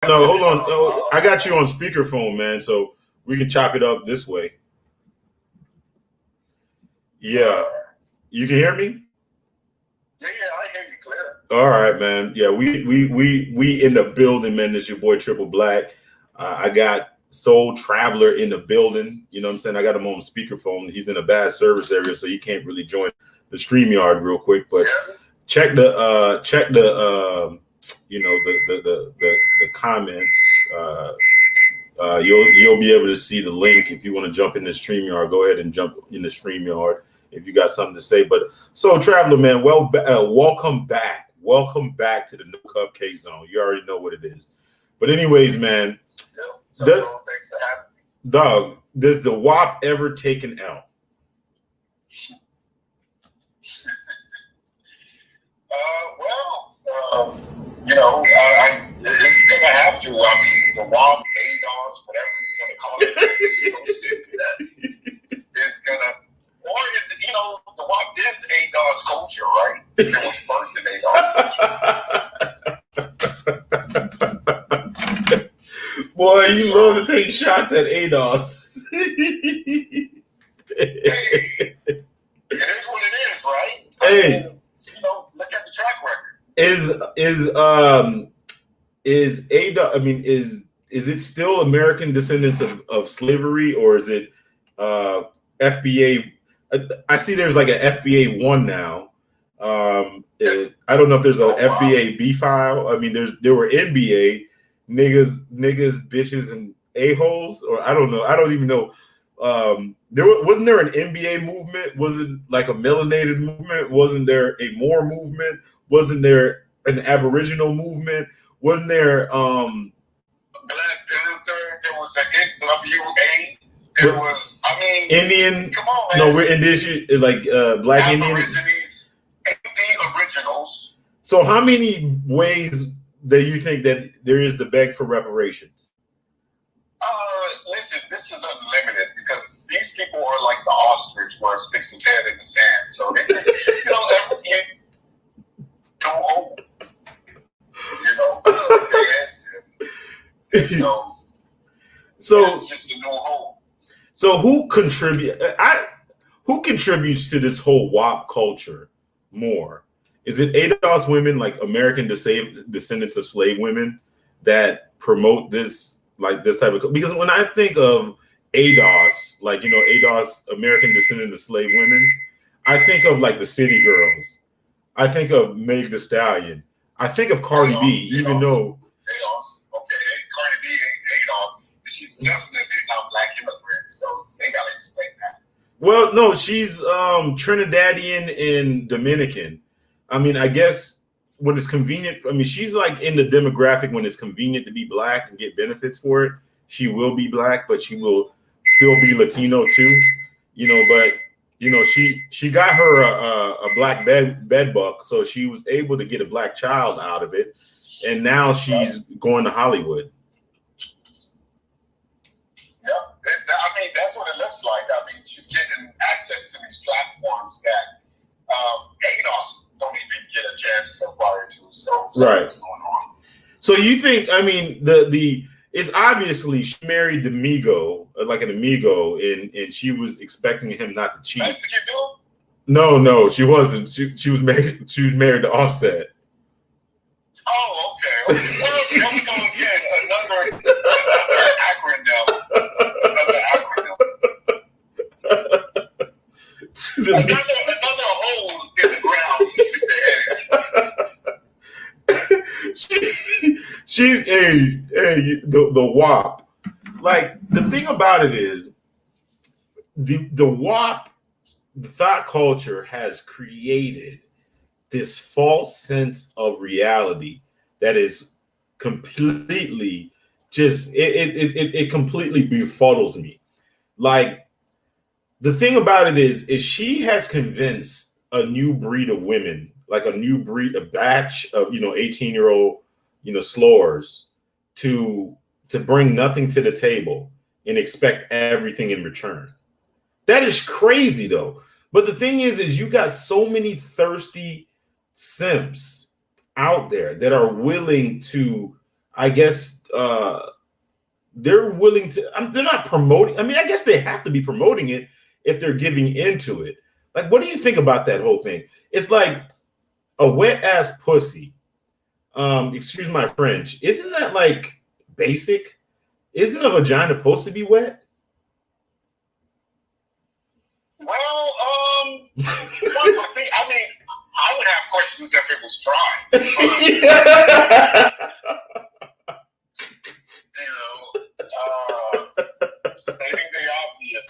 No, hold on. No, I got you on speakerphone, man, so we can chop it up this way. Yeah. You can hear me? Yeah, I hear you clear. All right, man. Yeah, we in the building, man. This your boy Triple Black. I got Soul Traveler in the building. You know what I'm saying? I got him on speakerphone. He's in a bad service area, so he can't really join the StreamYard real quick. But check the you know, the comments. You'll be able to see the link if you want to jump in the StreamYard. Go ahead and jump in the StreamYard if you got something to say. But so Traveler, man, welcome back. Welcome back to the No Cupcake Zone. You already know what it is. But anyways, man, thanks for having me. Dog, does the WAP ever take an L? You know, it's gonna have to. I mean, the WAP, ADOS, whatever you want to call it, that is gonna, or is it, you know, the WAP is ADOS culture, right? It was birthed in ADOS culture. Boy, you love to take shots at ADOS. Hey, it is what it is, right? Hey, I mean, you know, look at the track record. Is ADOS? I mean, is it still American descendants of slavery, or is it FBA? I see there's like an FBA 1 now. I don't know if there's a FBA B file. I mean, there were NBA niggas, bitches, and a-holes, or I don't know. I don't even know. Wasn't there an NBA movement? Was it like a melanated movement? Wasn't there a Moore movement? Wasn't there an Aboriginal movement? Wasn't there Black Panther? There was an NWA. There was, I mean, Indian. Come on, man. No, we're indigenous, like Black Indian. The originals. So, how many ways do you think that there is to beg for reparations? Listen, this is unlimited because these people are like the ostrich where it sticks its head in the sand. So they just, you know, everything. Go home. You know, stick their heads in. And so it's just a new home. So who contributes to this whole WAP culture more? Is it ADOS women, like American descendants of slave women, that promote this, like this type of? Because when I think of ADOS, like, you know, ADOS, American descendant of slave women, I think of like the City Girls. I think of Meg Thee Stallion. I think of Cardi B, even though Cardi B ain't ADOS. She's definitely not Black immigrant, so they gotta explain that. Well, no, she's Trinidadian and Dominican. I mean, I guess when it's convenient, I mean, she's like in the demographic when it's convenient to be Black and get benefits for it. She will be Black, but she will still be Latino too. You know, but you know, she got her a Black bed buck, so she was able to get a Black child out of it, and now she's going to Hollywood. Yep, I mean, that's what it looks like. I mean, she's getting access to these platforms that ADOS don't even get a chance to acquire to. So something's going on. So you think? I mean, it's obviously she married the Migo, like an amigo, and she was expecting him not to cheat. Mexican dude? No, she wasn't. She was married. She was married to Offset. Oh, okay. Well, we're gonna get another acronym. Another hole in the ground to stick their head. The WAP. Like, the thing about it is, the WAP, the thought culture has created this false sense of reality that is completely just it completely befuddles me. Like, the thing about it is she has convinced a new breed of women, like a batch of 18-year-old slowers to bring nothing to the table and expect everything in return. That is crazy, though. But the thing is you got so many thirsty simps out there that are willing to, I guess, they're willing to. They're not promoting. I mean, I guess they have to be promoting it if they're giving into it. Like, what do you think about that whole thing? It's like a wet ass pussy. Excuse my French. Isn't that like basic? Isn't a vagina supposed to be wet? Well, one thing, I mean, I would have questions if it was dry. Stating the obvious.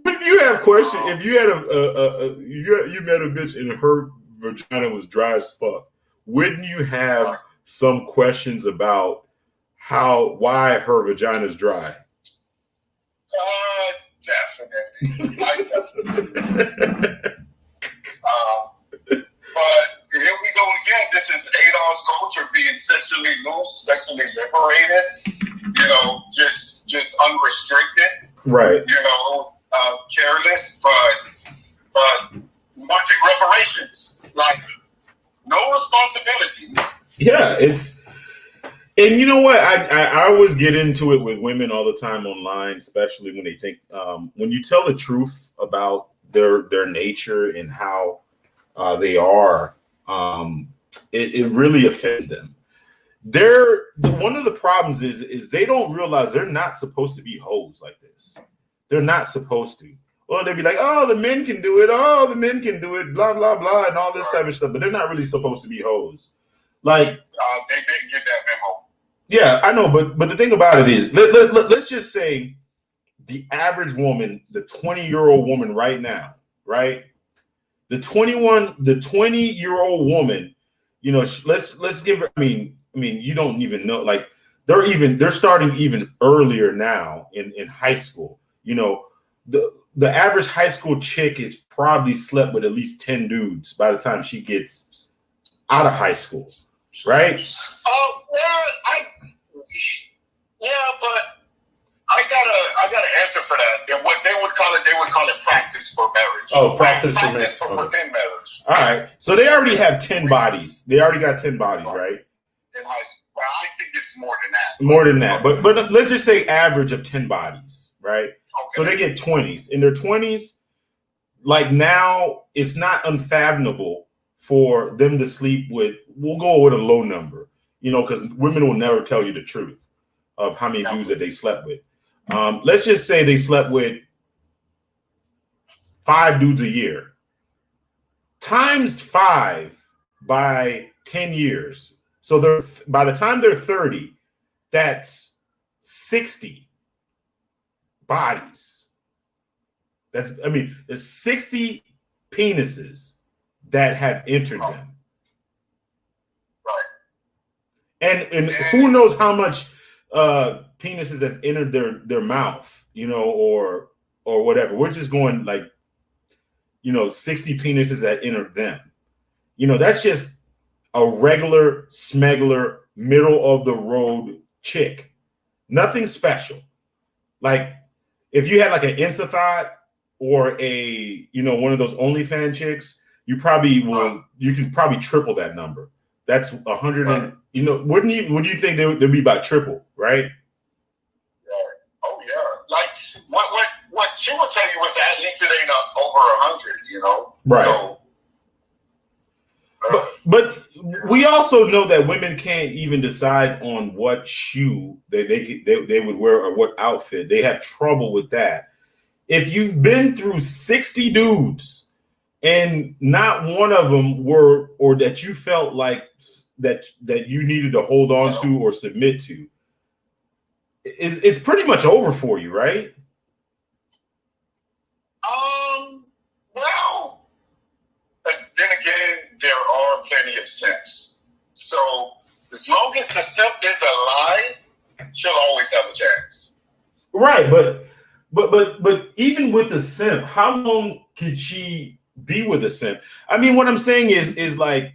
Wouldn't you have questions if you had you met a bitch and her vagina was dry as fuck? Wouldn't you have some questions about why her vagina is dry? Definitely. But here we go again. This is Adolf's culture being sexually loose, sexually liberated. Just unrestricted. Right. Careless, but wanting reparations, like no responsibilities. Yeah, and you know what? I always get into it with women all the time online, especially when they think when you tell the truth about their nature and how they are, it really offends them. One of the problems is they don't realize they're not supposed to be hoes like this. They're not supposed to. Well, they'd be like, oh, the men can do it. Oh, the men can do it, blah, blah, blah, and all this type of stuff. But they're not really supposed to be hoes. Like, they didn't get that memo. Yeah, I know. But the thing about it is, let's just say the average woman, the 20-year-old woman right now, right? The 20-year-old woman, let's give her, I mean, you don't even know, like they're starting even earlier now in high school. The average high school chick is probably slept with at least 10 dudes by the time she gets out of high school, right? But I got an answer for that. And what they would call it practice for marriage. Oh, practice for pretend marriage. All right. So they already have 10 bodies. They already got 10 bodies, right? In high school. Well, I think it's more than that. More than that. But let's just say average of 10 bodies, right? Okay. So they get 20s. In their 20s, like now, it's not unfathomable for them to sleep with, we'll go with a low number, because women will never tell you the truth of how many dudes that they slept with. Let's just say they slept with 5 dudes a year. Times 5 by 10 years. So by the time they're 30, that's 60 bodies. There's 60 penises that have entered them. Right. And who knows how much penises that's entered their mouth, or whatever. We're just going 60 penises that entered them. That's just a regular smuggler, middle of the road chick. Nothing special. Like if you had like an Insta thought or a one of those OnlyFans chicks, you can probably triple that number. That's 100 and wouldn't you think they'd be about triple, right? Yeah. Oh yeah. Like what she would tell you was at least it ain't over 100, Right. So, but we also know that women can't even decide on what shoe they would wear or what outfit. They have trouble with that. If you've been through 60 dudes and not one of them were, or that you felt like that you needed to hold on to or submit to, it's pretty much over for you, right? Well, then again, there are plenty of simps. So as long as the simp is alive, she'll always have a chance. Right, but even with the simp, how long could she be with a simp? I mean, what I'm saying is like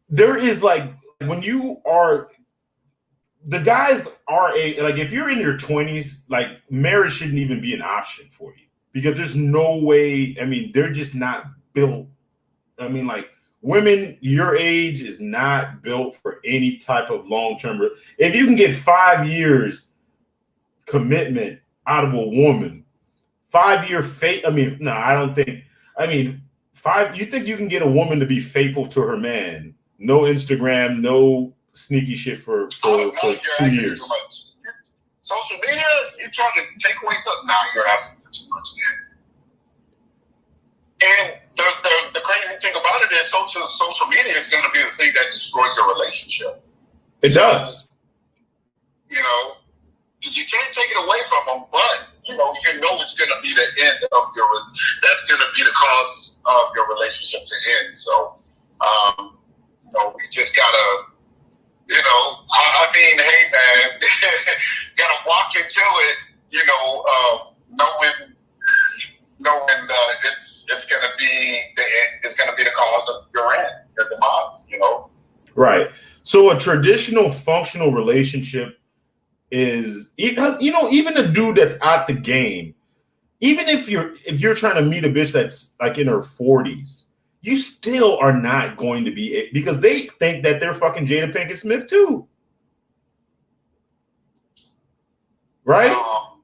there is like when you are the guys are if you're in your 20s, like marriage shouldn't even be an option for you because there's no way. I mean, they're just not built. I mean, like women your age is not built for any type of long-term. If you can get 5 years commitment out of a woman, 5-year fate. I mean, no, I don't think. I mean, you think you can get a woman to be faithful to her man? No Instagram, no sneaky shit for 2 years. Social media, you're trying to take away something. Now you're asking for too much. And the crazy thing about it is social media is going to be the thing that destroys your relationship. It does. You know, you can't take it away from them, but you know it's going to be the end of that's going to be the cause of your relationship to end. So, we just gotta, I mean, hey man, gotta walk into it, knowing it's going to be the cause of your end, your demise. Right. So a traditional functional relationship is, even a dude that's out the game, even if you're trying to meet a bitch that's like in her 40s, you still are not going to be, because they think that they're fucking Jada Pinkett Smith too. Right? Well,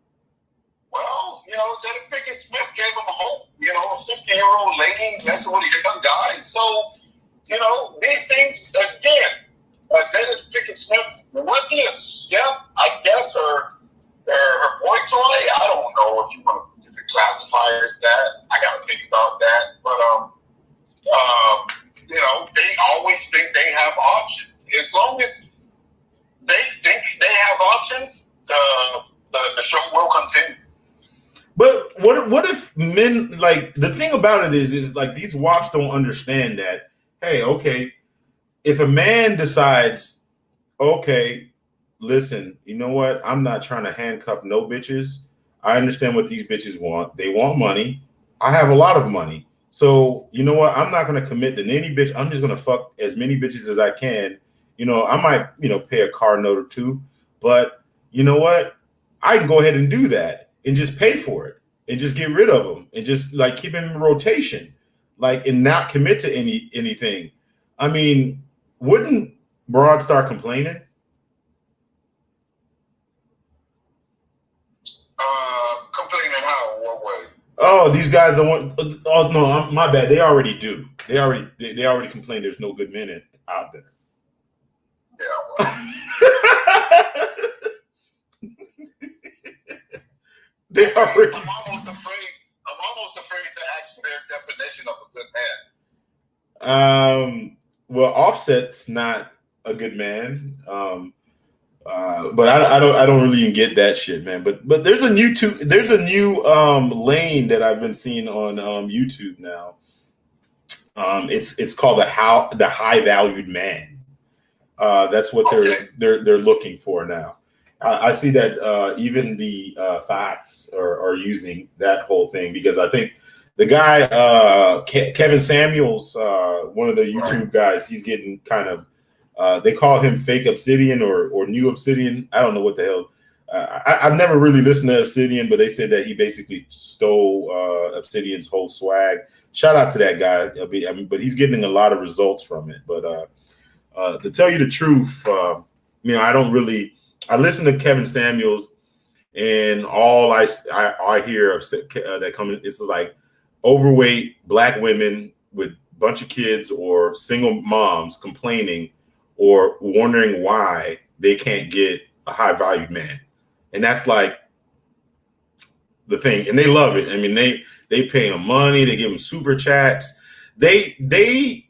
Jada Pinkett Smith gave him a hope. A 50-year-old lady messing with a young guy. So, these things, again, Jada Pinkett Smith, was he a simp? I guess her boy toy. I don't know if you want to classify it as that. I got to think about that. But they always think they have options. As long as they think they have options, the show will continue. But what if men, like, the thing about it is like these WAPs don't understand that. Hey, okay, if a man decides, okay, listen, you know what? I'm not trying to handcuff no bitches. I understand what these bitches want. They want money. I have a lot of money. So, you know what? I'm not going to commit to any bitch. I'm just going to fuck as many bitches as I can. I might, pay a car note or two. But you know what? I can go ahead and do that and just pay for it and just get rid of them and just like keep them in rotation, like, and not commit to anything. I mean, wouldn't broad start complaining? Complaining how? What way? Oh, these guys don't want. Oh no, my bad. They already do. They already complain. There's no good men out there. Yeah. Well. They already. I'm almost afraid to ask their definition of a good man. Well, Offset's not a good man. But I don't really even get that shit, man. But there's a new lane that I've been seeing on YouTube now. It's called the high valued man. That's what they're looking for now. I see that even the facts are using that whole thing, because I think the guy Kevin Samuels, one of the YouTube guys, he's getting kind of. They call him Fake Obsidian or New Obsidian. I don't know what the hell. I've never really listened to Obsidian, but they said that he basically stole Obsidian's whole swag. Shout out to that guy. I mean, but he's getting a lot of results from it. But to tell you the truth, I don't really. I listen to Kevin Samuels, and all I hear of that coming is like overweight Black women with a bunch of kids or single moms complaining or wondering why they can't get a high valued man. And that's like the thing. And they love it. I mean, they pay him money. They give him super chats. He's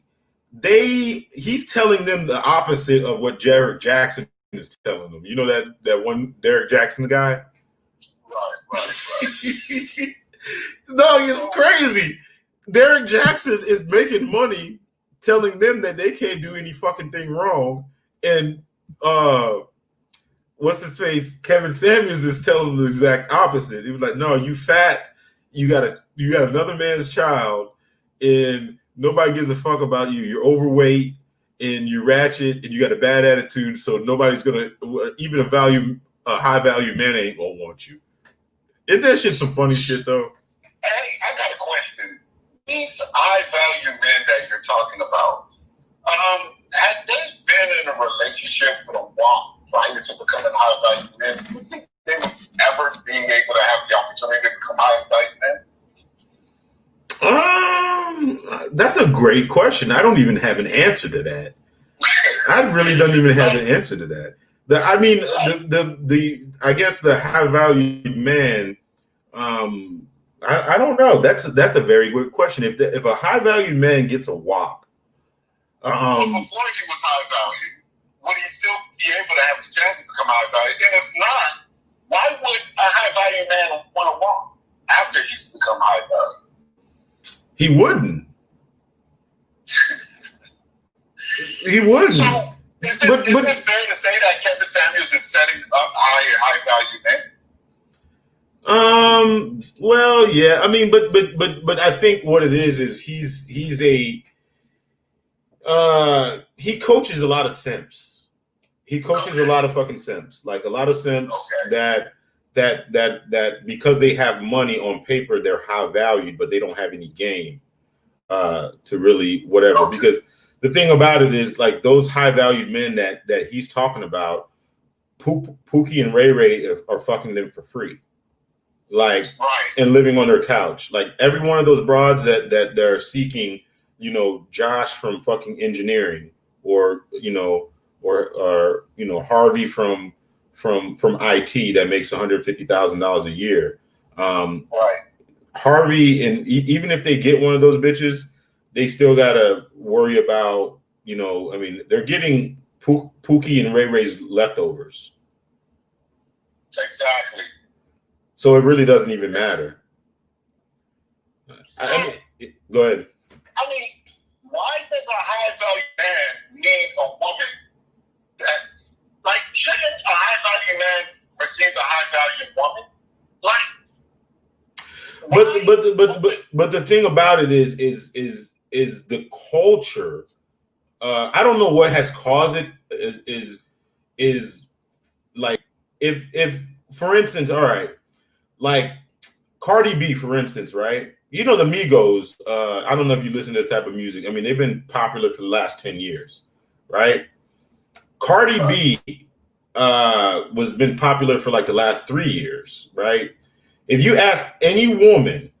telling them the opposite of what Derek Jackson is telling them. You know that one Derek Jackson guy? Right. No, it's crazy. Derek Jackson is making money telling them that they can't do any fucking thing wrong. And what's his face? Kevin Samuels is telling them the exact opposite. He was like, no, you fat, you got another man's child, and nobody gives a fuck about you. You're overweight and you're ratchet and you got a bad attitude, so nobody's gonna, even a high value man ain't gonna want you. Isn't that shit some funny shit though? Hey, I got a question. these high value men that you're talking about, had they been in a relationship with a WAP prior to becoming high value men, do you think they would ever be able to have the opportunity to become high value men? That's a great question. I don't even have an answer to that. I really don't even have an answer to that. I guess the high valued man. I don't know. That's a very good question. If a high valued man gets a WAP, Well, before he was high value, would he still be able to have the chance to become high value? And if not, why would a high value man want to WAP after he's become high value? He wouldn't. He wouldn't. So is it fair to say that Kevin Samuels is setting up high value men? Well, yeah. I mean, but I think what it is he's he coaches a lot of simps. He coaches a lot of fucking simps, like a lot of simps that because they have money on paper, they're high valued, but they don't have any game to really whatever. Because the thing about it is, like, those high valued men that he's talking about, Pookie and Ray Ray are fucking them for free, like, and living on their couch. Like, every one of those broads that they're seeking, you know, Josh from fucking engineering, or Harvey from IT that makes $150,000 a year. Harvey, and even if they get one of those bitches, they still gotta worry about, I mean, they're getting Pookie and Ray Ray's leftovers. Exactly. So it really doesn't even matter. I mean, go ahead. I mean, why does a high value man need a woman that's like, shouldn't a high value man receive a high value woman? Like, but the thing about it is the culture. I don't know what has caused it. Is like, if for instance, all right, like Cardi B, for instance, right? You know, the Migos. I don't know if you listen to that type of music. I mean, they've been popular for the last 10 years, right? Cardi B was been popular for like the last 3 years, right? If you ask any woman,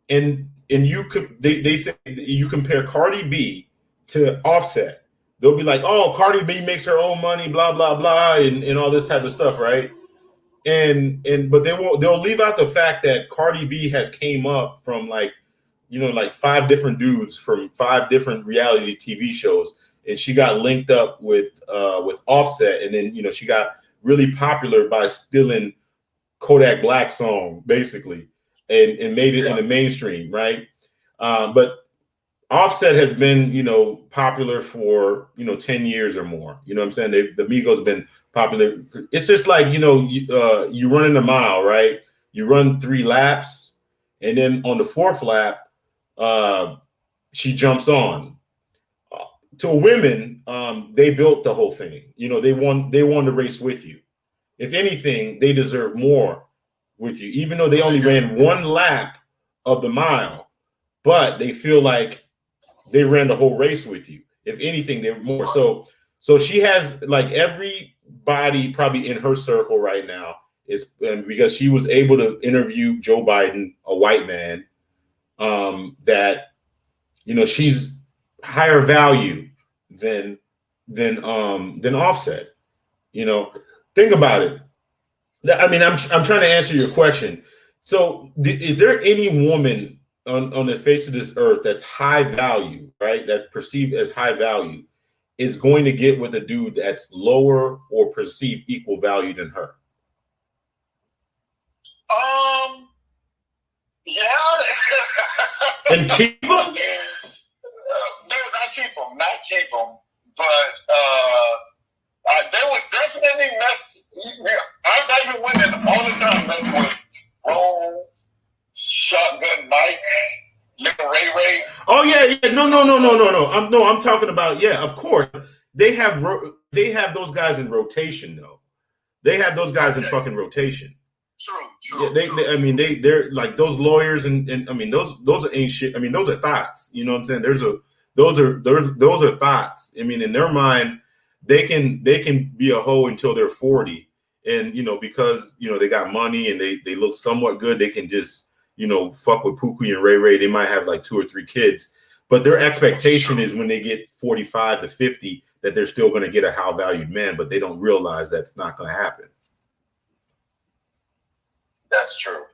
and you could, they say you compare Cardi B to Offset, they'll be like, "Oh, Cardi B makes her own money, blah blah blah," and all this type of stuff, right? But they'll leave out the fact that Cardi B has came up from like 5 different dudes from 5 different reality TV shows, and she got linked up with Offset, and then she got really popular by stealing Kodak Black song, basically, and made it in the mainstream, right? But Offset has been, popular for 10 years or more. You know what I'm saying? The Migos been popular. It's just like, you running a mile, right? You run 3 laps, and then on the 4th lap, she jumps on. To women, they built the whole thing. They won the race with you. If anything, they deserve more with you, even though they only ran 1 lap of the mile, but they feel like they ran the whole race with you. If anything, they're more. So she has, like, everybody probably in her circle right now is because she was able to interview Joe Biden, a white man, that she's higher value than Offset. Think about it. I mean, I'm trying to answer your question. So, is there any woman on the face of this earth that's high value, right? That perceived as high value is going to get with a dude that's lower or perceived equal value than her? Yeah. And keep them? Not keep them, but they would definitely mess. I value women all the time. Mess with Roll, Shotgun Mike, Little Ray Ray. Oh yeah. No. I'm talking about, yeah. Of course, they have those guys in rotation though. They have those guys in fucking rotation. True. Yeah, I mean, they're like those lawyers, and I mean, those ain't shit. I mean, those are thoughts. You know what I'm saying? Those are thoughts. I mean, in their mind, they can be a hoe until they're 40, and because they got money and they look somewhat good, they can just fuck with Pookie and Ray Ray. They might have like 2 or 3 kids, but their expectation is when they get 45 to 50 that they're still going to get a high valued man, but they don't realize that's not going to happen. That's true.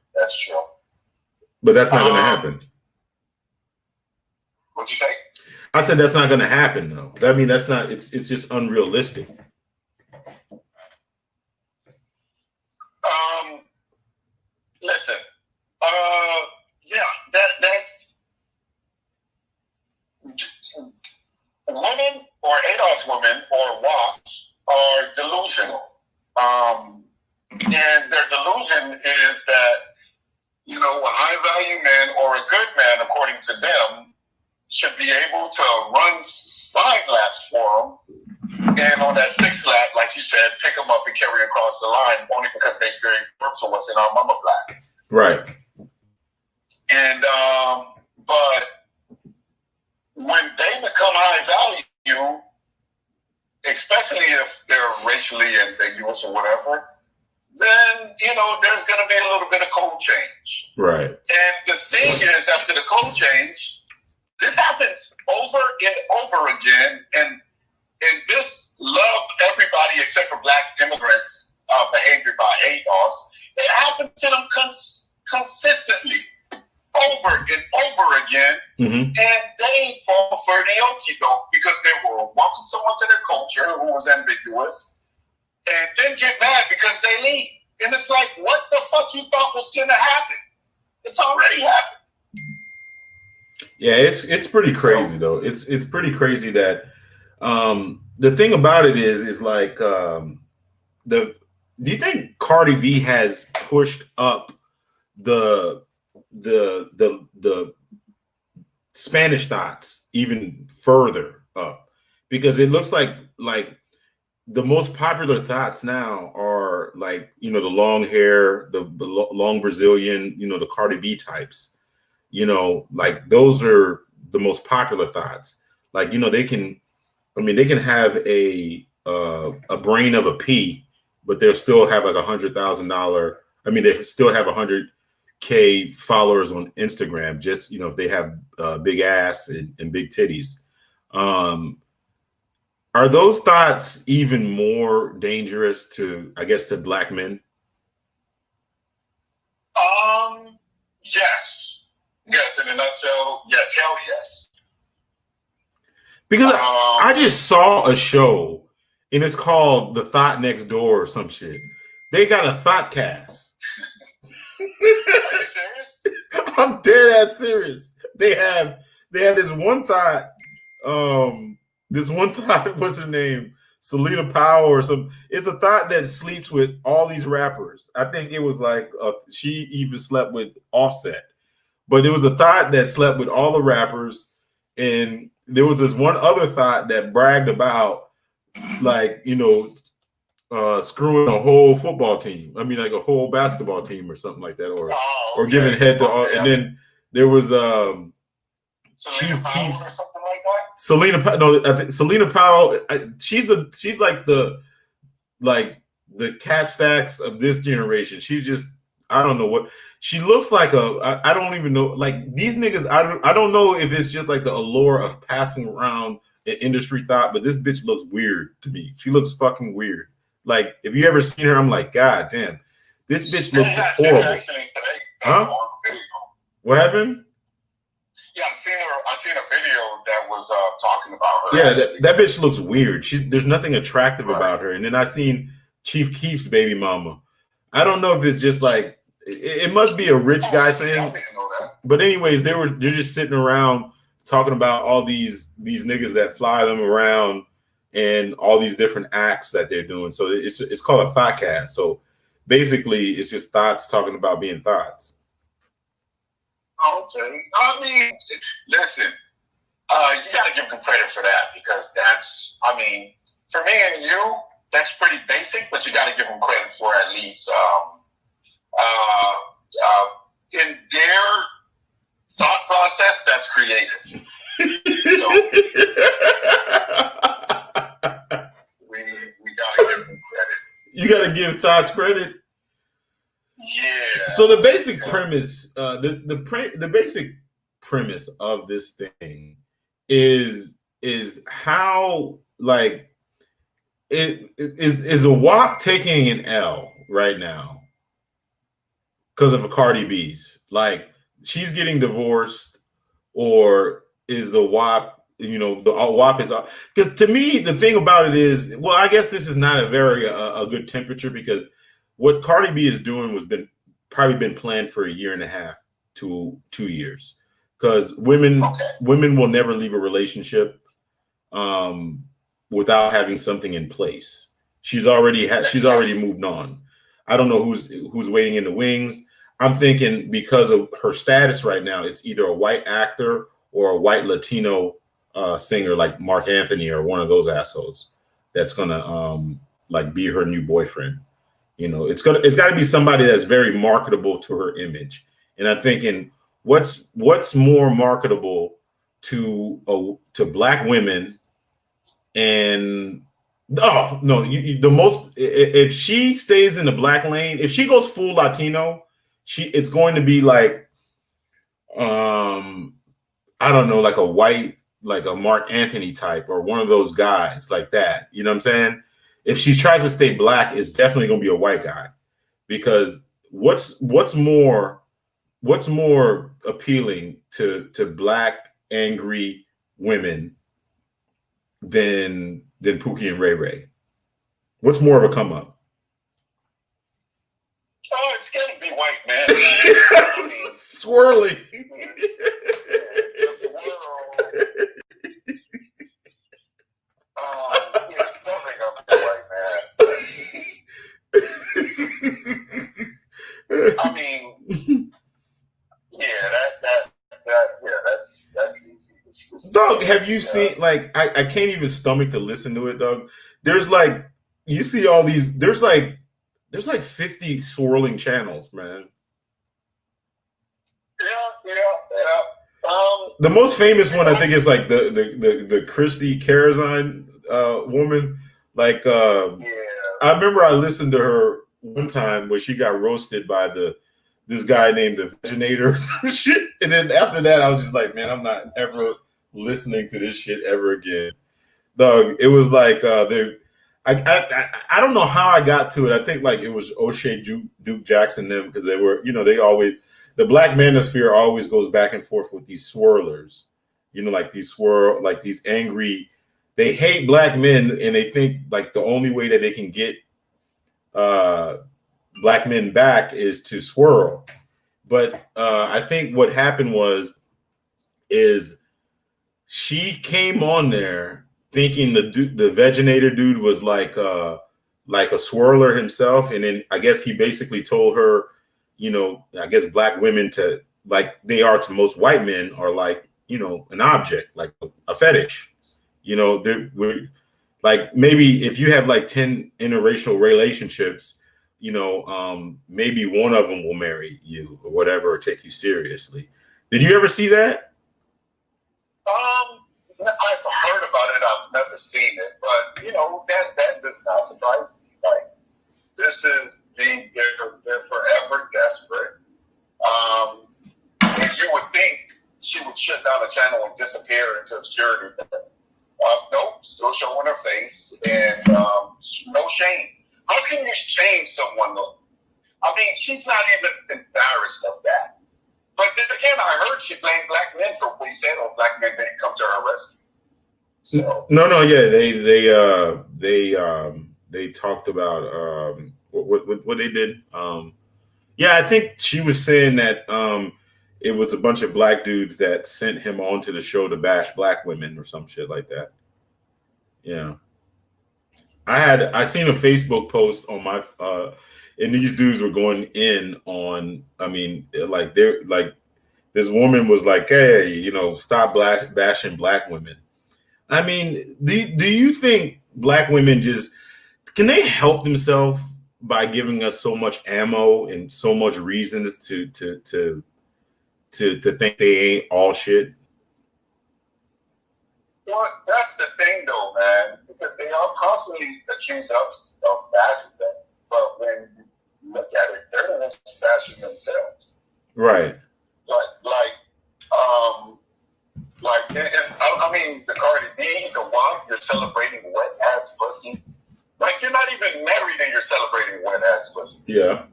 But that's not going to happen. What'd you say? I said that's not going to happen, though. I mean, that's not. It's just unrealistic. Listen. Yeah. That's women or ADOS women or WAPs are delusional. And their delusion is that, a high value man or a good man, according to them, should be able to run 5 laps for them. And on that 6th lap, like you said, pick them up and carry across the line only because they very birth to us in our mama black. Right. And, but when they become high value, especially if they're racially ambiguous or whatever, then, there's going to be a little bit of code change. Right. And the thing is, after the code change, this happens over and over again. And this love everybody except for black immigrants behavior by ADOS, it happens to them consistently over and over again. Mm-hmm. And they fall for the okie doke because they will welcome someone to their culture who was ambiguous and then get mad because they leave. And it's like, what the fuck you thought was going to happen? It's already happened. Yeah, it's pretty crazy though. It's pretty crazy that the thing about it is like do you think Cardi B has pushed up the Spanish thoughts even further up? Because it looks like the most popular thoughts now are like, the long hair, the long Brazilian, the Cardi B types, like those are the most popular thoughts. Like, they can have a brain of a pea, but they'll still have like $100,000. I mean, they still have 100K followers on Instagram, just, if they have big ass and big titties. Are those thoughts even more dangerous to black men? Yes. Yes, in a nutshell, yes, hell yes. Because I just saw a show and it's called The Thought Next Door or some shit. They got a thought cast. Are you serious? I'm dead ass serious. They have this one thought. What's her name? Selena Powell or some. It's a thought that sleeps with all these rappers. I think it was like she even slept with Offset, but it was a thought that slept with all the rappers. And there was this one other thought that bragged about, like, screwing a whole football team. I mean, like a whole basketball team or something like that, or giving head to all. And then there was Chief Keef's. Selena Powell. No, I think Selena Powell. She's like the Cat Stacks of this generation. She's just, I don't know what she looks like. I don't even know. Like these niggas, I don't know if it's just like the allure of passing around an industry thought, but this bitch looks weird to me. She looks fucking weird. Like if you ever seen her, I'm like, God damn, this bitch looks horrible. Huh? What happened? Yeah, I seen a video that was talking about her. Yeah, that bitch looks weird. There's nothing attractive about her. And then I seen Chief Keef's baby mama. I don't know if it's just like it must be a rich guy thing. I didn't know that. But anyways, they're just sitting around talking about all these niggas that fly them around and all these different acts that they're doing. So it's called a thoughtcast. So basically, it's just thoughts talking about being thoughts. Okay. I mean, listen, you got to give them credit for that because that's, I mean, for me and you, that's pretty basic, but you got to give them credit for at least In their thought process, that's creative. So we gotta give them credit. You gotta give thoughts credit. Yeah. So the basic premise, the basic premise of this thing is how like is a WAP taking an L right now because of a Cardi B's, like she's getting divorced, or is the WAP, the WAP is, because to me the thing about it is, well, I guess this is not a very a good temperature, because what Cardi B is doing was probably been planned for a year and a half to 2 years, because women will never leave a relationship without having something in place. She's already moved on. I don't know who's waiting in the wings. I'm thinking because of her status right now, it's either a white actor or a white Latino singer like Mark Anthony or one of those assholes that's gonna like be her new boyfriend. It's got to be somebody that's very marketable to her image. And I'm thinking, what's more marketable to Black women? And oh no, the most, if she stays in the Black lane, if she goes full Latino, it's going to be like I don't know, like a white, like a Mark Anthony type, or one of those guys like that. You know what I'm saying? If she tries to stay Black, it's definitely going to be a white guy, because what's more appealing to Black angry women than Pookie and Ray Ray? What's more of a come up? Oh, it's gonna be white, man. Swirly. It's definitely gonna be white, man. I mean, that's easy. Doug, have you seen, like, I can't even stomach to listen to it, Doug. There's like, you see all these, there's like 50 swirling channels, man. Yeah. The most famous one, I think, is like the Christy Karazine woman. Like, I remember I listened to her one time where she got roasted by this guy named the Veginator or some shit. And then after that, I was just like, man, I'm not ever listening to this shit ever again. Dog, it was like I don't know how I got to it. I think like it was O'Shea Duke Jackson them, because they were, they always, the Black manosphere always goes back and forth with these swirlers, like these angry, they hate Black men, and they think like the only way that they can get Black men back is to swirl. But I think what happened is she came on there thinking the Veginator dude was like a swirler himself, and then I guess he basically told her, I guess Black women, to, like they are to most white men, are like, an object, like a fetish. We're like, maybe if you have like 10 interracial relationships, maybe one of them will marry you or whatever, or take you seriously. Did you ever see that? I've heard about it. I've never seen it, but that does not surprise me. Like, this is they're forever desperate. And you would think she would shut down the channel and disappear into obscurity. Nope, still showing her face, and no shame. How can you shame someone though? I mean, she's not even embarrassed of that. But then again, I heard she blamed Black men for what he said, or Black men didn't come to her rescue. So no, yeah, they talked about what they did. Yeah, I think she was saying that it was a bunch of Black dudes that sent him onto the show to bash Black women or some shit like that. Yeah. I seen a Facebook post on my and these dudes were going in on, I mean, like they're like, this woman was like, hey, stop bashing Black women. I mean, do you think Black women can they help themselves by giving us so much ammo and so much reasons to think they ain't all shit? Well, that's the thing, though, man, because they are constantly accused of bashing them. But when you look at it, they're the ones bashing themselves. Right. I mean, the Cardi B, the WAP, you're celebrating wet ass pussy. Like, you're not even married and you're celebrating wet ass pussy. Yeah.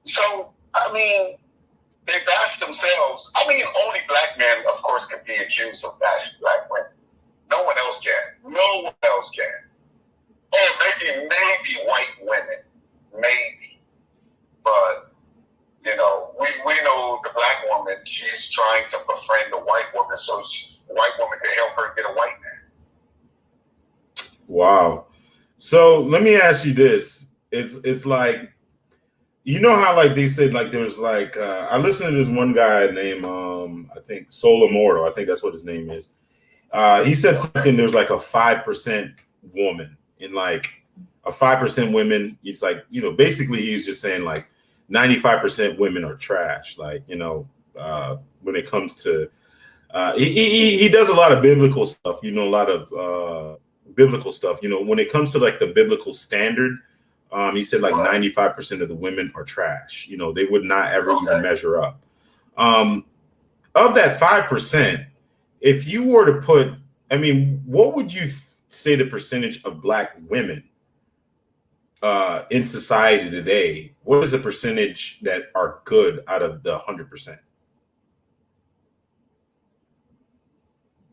So, I mean, they bash themselves. I mean, only black men, of course, can be accused of bashing black women. No one else can. No one else can. Or maybe white women. Maybe. But, you know, we know the black woman, she's trying to befriend the white woman so the white woman can help her get a white man. Wow. So let me ask you this. It's like, you know how like they said like there's like I listened to this one guy named I think Soul Immortal. I think that's what his name is. He said something. There's like a 5% woman in like a 5% women. He's like, you know, basically he's just saying like 95% women are trash. Like, you know, when it comes to he does a lot of biblical stuff. You know, a lot of biblical stuff. You know, when it comes to like the biblical standard. He said like 95% of the women are trash. You know, they would not ever even measure up. Of that 5%, if you were to put, I mean, what would you say the percentage of black women in society today? What is the percentage that are good out of the 100%?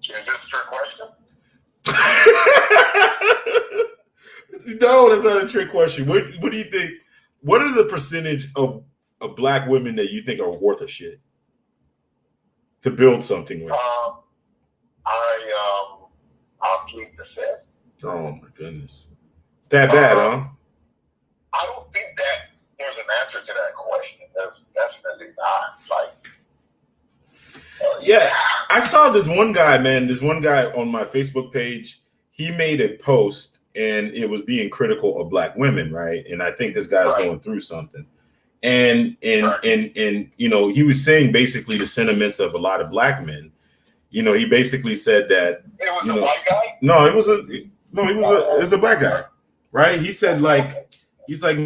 Is this a trick question? No, that's not a trick question. What do you think? What are the percentage of black women that you think are worth a shit to build something with? I'll plead the fifth. Oh my goodness, it's that bad, huh? I don't think that there's an answer to that question. There's definitely not. Like, yeah, I saw this one guy, man. This one guy on my Facebook page. He made a post. And it was being critical of black women, right? And I think this guy's going through something. And you know, he was saying basically the sentiments of a lot of black men. You know, he basically said that it was a white guy? It was a black guy, right? He said like he's like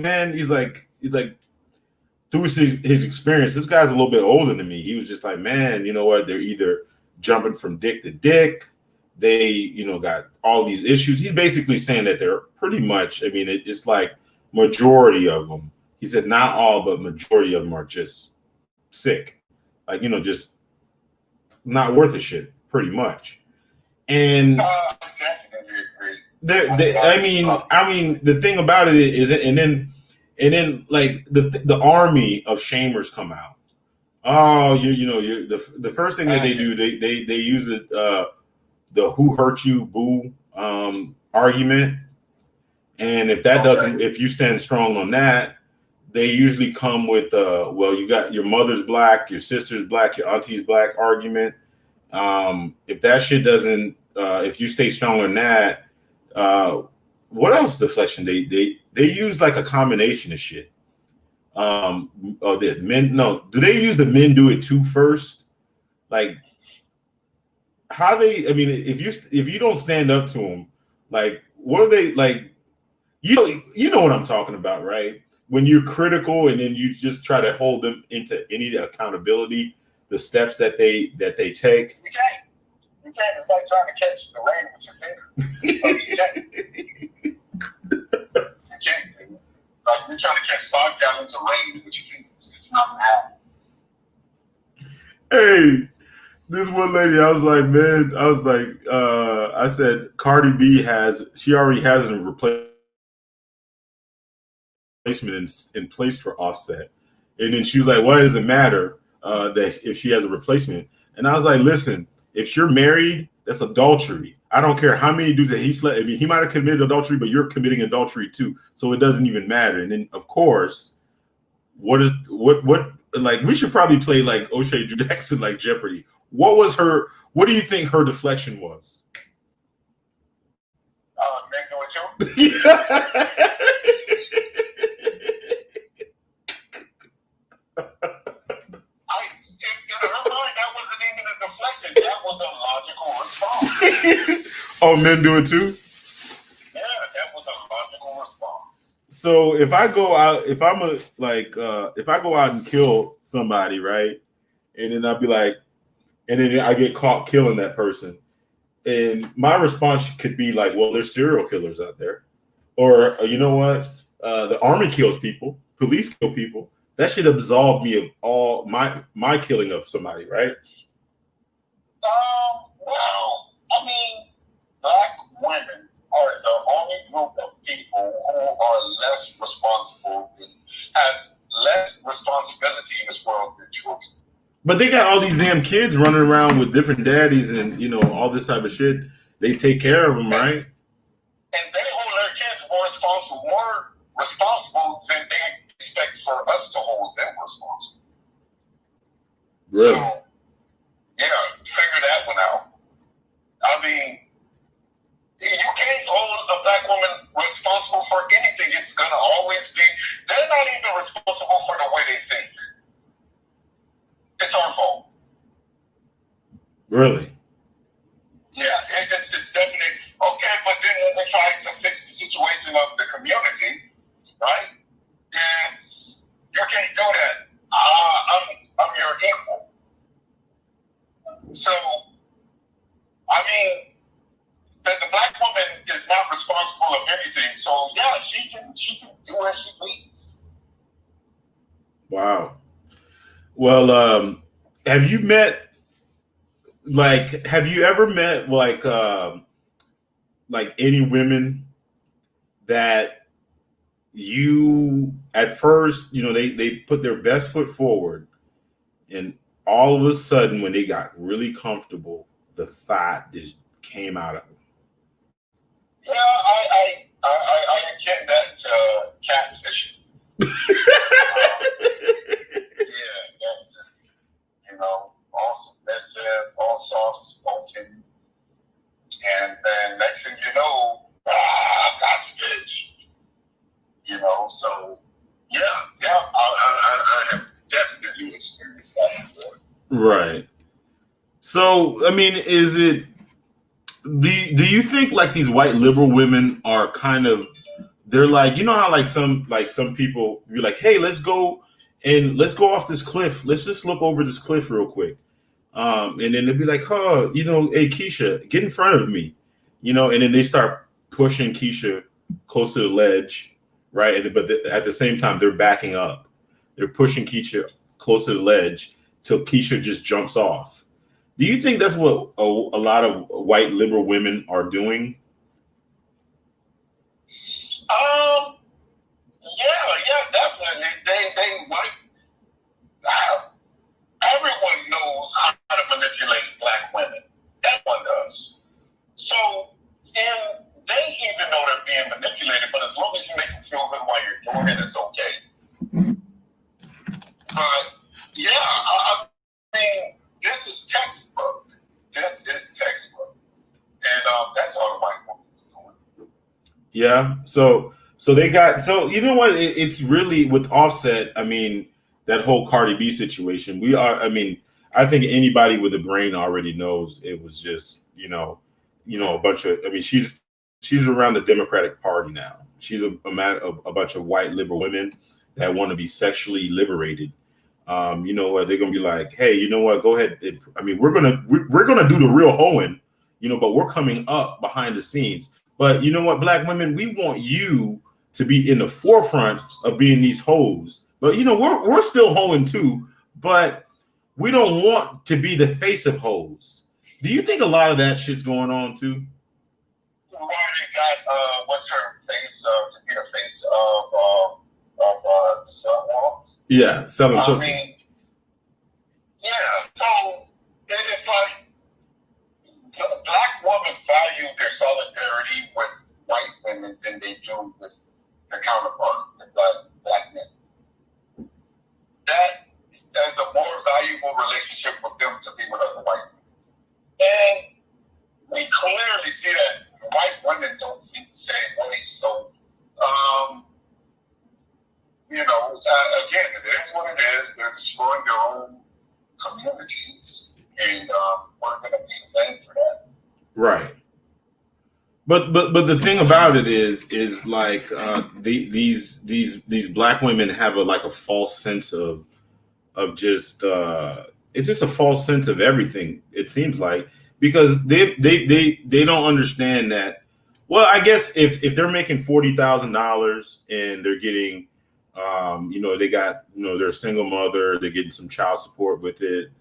through his experience, this guy's a little bit older than me. He was just like, man, you know what? They're either jumping from dick to dick. They, you know, got all these issues. He's basically saying that they're pretty much, I mean, it's like majority of them. He said not all, but majority of them are just sick. Like, you know, just not worth a shit, pretty much. And I definitely agree. I mean, the thing about it is, and then like the army of shamers come out. Oh, the first thing that they do, they use it, the who hurt you boo argument. And if that doesn't, if you stand strong on that, they usually come with well, you got your mother's black, your sister's black, your auntie's black argument. If that shit doesn't, if you stay strong on that, what else deflection? They use like a combination of shit. The men, no, do they use the men do it too first? Like, how they, I mean, if you don't stand up to them, like, what are they like? You know what I'm talking about, right? When you're critical and then you just try to hold them into any accountability, the steps that they take. You can't. It's like trying to catch the rain with your fingers. You can't. Like, you're trying to catch 5 gallons of rain with your fingers. It's not gonna happen. Hey. This one lady, I was like, I said, Cardi B she already has a replacement in place for Offset. And then she was like, why does it matter that if she has a replacement? And I was like, listen, if you're married, that's adultery. I don't care how many dudes that he slept. I mean, he might have committed adultery, but you're committing adultery too. So it doesn't even matter. And then, of course, what like, we should probably play like O'Shea Jackson, like Jeopardy. What do you think her deflection was? Men do it too. Oh, men do it too. Yeah, that was a logical response. So if I go out, if I'm a if I go out and kill somebody, right, and then I'll be like, and then I get caught killing that person, and my response could be like, well, there's serial killers out there, or you know what, the army kills people, police kill people. That should absolve me of all my killing of somebody, right? Well, I mean, black women are the only group of people who are less responsible, has less responsibility in this world than children. But they got all these damn kids running around with different daddies and all this type of shit. They take care of them, right? And they hold their kids more responsible than they expect for us to hold them responsible. Really? So, yeah, figure that one out. I mean, you can't hold a black woman responsible for anything. It's going to always be, they're not even responsible for the way they think. It's our fault. Really? Yeah, it's definitely, okay, but then when we try to fix the situation of the community, right, you can't do that. I'm your equal. So, I mean, the black woman is not responsible of anything. So yeah, she can do as she please. Wow. Well, have you met have you ever met like any women that you at first, they put their best foot forward, and all of a sudden when they got really comfortable, the thought just came out of them? Yeah, I akin that to catfishing. Yeah, definitely. All submissive, all soft spoken, and then next thing you know, that's bitch. So yeah, I have definitely experienced that before. Right. So, I mean, do you think like these white liberal women are kind of, they're like, how like some people be like, hey, let's go off this cliff. Let's just look over this cliff real quick. And then they'll be like, oh, hey, Keisha, get in front of me, and then they start pushing Keisha close to the ledge, right? But at the same time, they're backing up. They're pushing Keisha close to the ledge till Keisha just jumps off. Do you think that's what a lot of white liberal women are doing? Yeah, definitely. They like, everyone knows how to manipulate black women. Everyone does. So, and they even know they're being manipulated, but as long as you make them feel good while you're doing it, it's okay. But, yeah, I mean, this is textbook. This is textbook. And that's all the white woman is doing. Yeah. So you know what? It's really with Offset. I mean, that whole Cardi B situation. I think anybody with a brain already knows it was just, a bunch of. I mean, she's around the Democratic Party now. She's a bunch of white liberal women that want to be sexually liberated. They're gonna be like, hey, you know what? Go ahead. We're gonna do the real hoeing, but we're coming up behind the scenes. But you know what, black women, we want you to be in the forefront of being these hoes. But we're still hoeing too, but we don't want to be the face of hoes. Do you think a lot of that shit's going on too? Why they got what's her face to be the face of Stonewall? Yeah, selling pussy. I mean, yeah. So it's like the black women value their solidarity with white women than they do with their counterpart, the black men. That is a more valuable relationship with them to be with other white women. And we clearly see that white women don't think the same way. So, again, it is what it is. They're the But the thing about it is like these black women have a false sense of just it's just a false sense of everything, it seems like, because they don't understand that. Well, I guess if they're making $40,000 and they're getting they got, they're a single mother, they're getting some child support with it,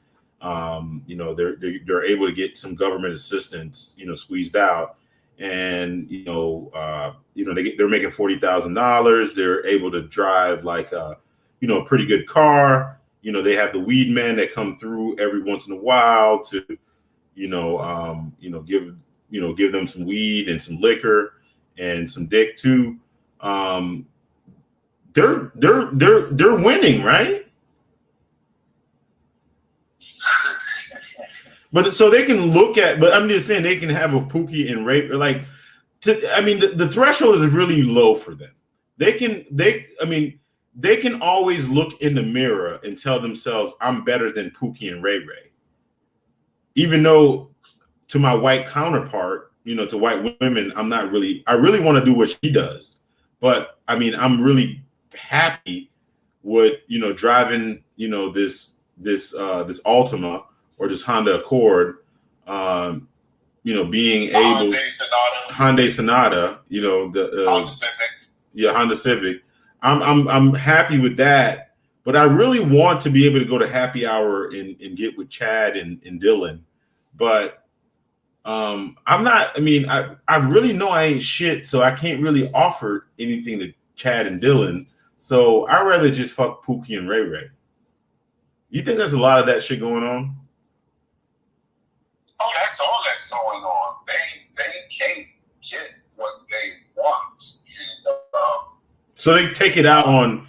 they're able to get some government assistance, squeezed out, and they're making $40,000, they're able to drive like a pretty good car. They have the weed men that come through every once in a while to, give them some weed and some liquor and some dick too. They're winning, right? But so they can look at, but I'm just saying they can have a Pookie and rape, like, the threshold is really low for them. They can always look in the mirror and tell themselves, I'm better than Pookie and Ray Ray. Even though to my white counterpart, to white women, I really want to do what she does. But I'm really happy with, driving, this Altima or this Honda Accord, being able Hyundai Sonata, Honda Civic. Yeah, Honda Civic. I'm happy with that, but I really want to be able to go to happy hour and get with Chad and Dylan. But I'm not. I really know I ain't shit, so I can't really offer anything to Chad and Dylan. So I'd rather just fuck Pookie and Ray Ray. You think there's a lot of that shit going on? Oh, that's all that's going on. They can't get what they want. So they take it out on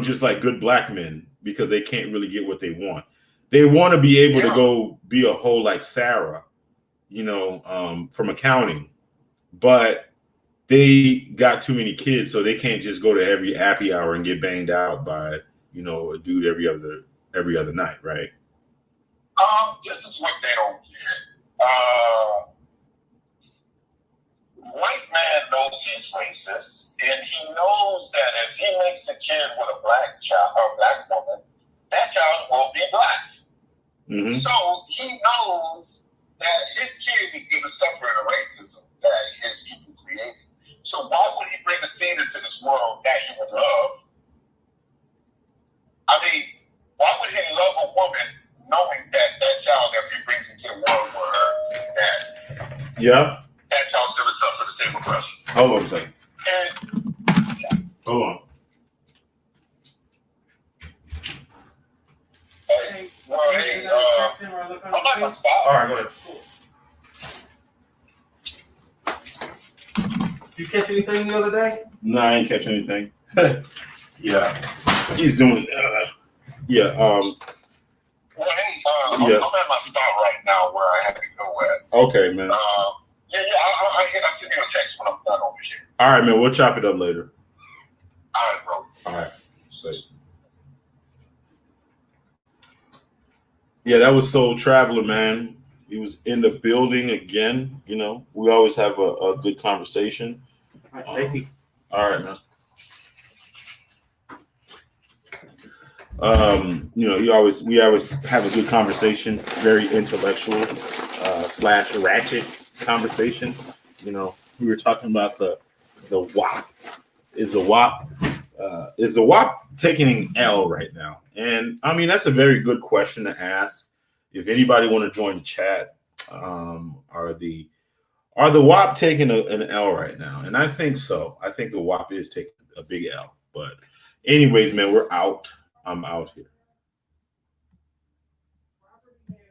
just like good black men because they can't really get what they want. They want to be able to go be a hoe like Sarah, from accounting, but they got too many kids, so they can't just go to every happy hour and get banged out by, a dude every other night, right? This is what they don't get. White man knows he's racist, and he knows that if he makes a kid with a black child or a black woman, that child will be black. Mm-hmm. So he knows that his kid is going to suffer the racism that his people created. So why would he bring a seed into this world that he would love? Why would he love a woman knowing that child that he brings into the world with her, that child's going to suffer the same oppression? Hold on a second. Hold on. I'm at my spot. All right, go ahead. You catch anything the other day? No, I ain't catch anything. Yeah, he's doing. I'm at my spot right now where I have to go at. Okay, man. I send you a text when I'm done over here. All right, man. We'll chop it up later. All right, bro. All right. Safe. Yeah, that was Soul Traveler, man. He was in the building again. We always have a good conversation. Thank you. All right, man. We always have a good conversation, very intellectual / ratchet conversation. We were talking about the WAP. Is the WAP taking an L right now? And that's a very good question to ask. If anybody want to join the chat, are the WAP taking an L right now? And I think so. I think the WAP is taking a big L. But anyways, man, we're out. I'm out here.